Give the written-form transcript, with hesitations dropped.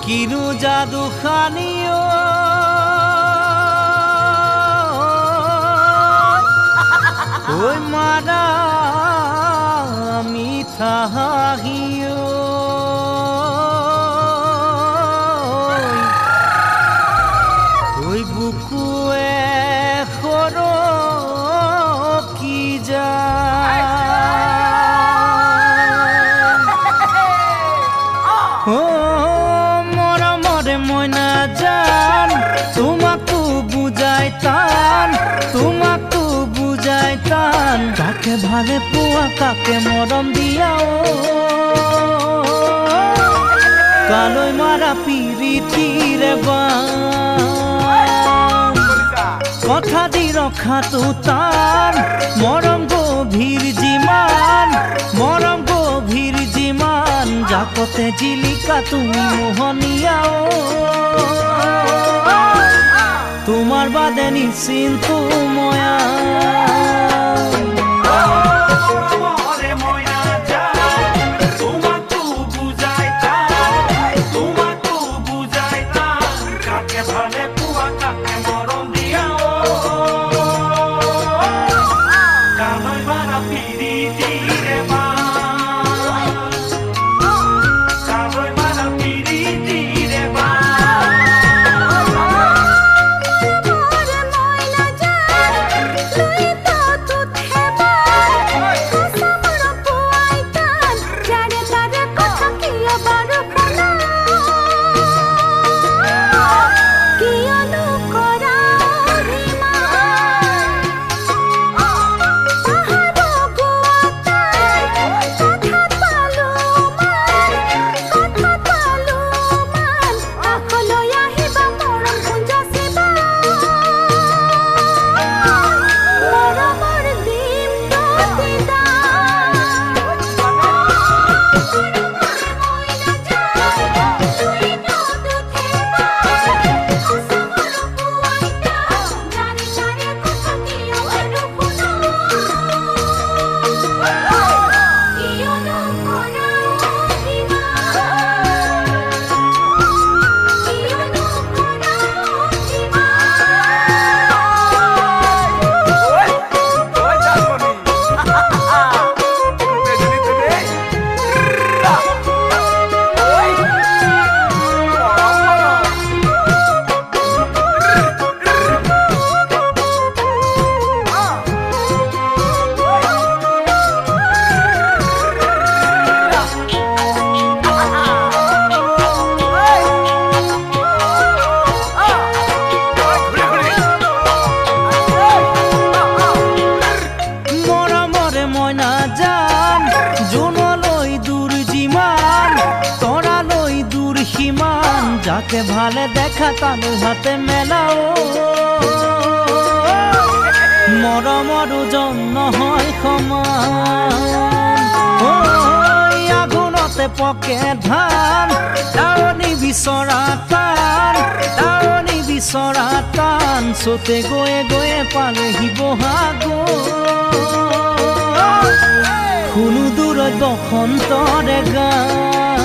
কিনো যাদু খানিও ওই মারা মিঠা হাহিও ওই বুকুয়ে খর কি যা ও মরমরে ময়না জান তোমাকে বুঝাইতাম তোমাকে বুঝাইতাম কাকে ভালে পোয়া কাকে মরম দিয়াও কালই মারা পিরিতির কথা দি রক্ষা তো তার মরম গভীর জিমান মরম গভীর জিমান জাকতে জিলিকা তুমি মোহনিয়াও তোমার বাদে নিশ্চিন্ত ময়া যাকে ভালে দেখা তার হাতে মেলাও মরমর জন্য হয় সমান আগুনতে পকে ধান দাৱনি বিচৰা টান চতে গৈয়ে গৈয়ে পালেহি বহাগৰ শুনো দূৰত বসন্তৰে গান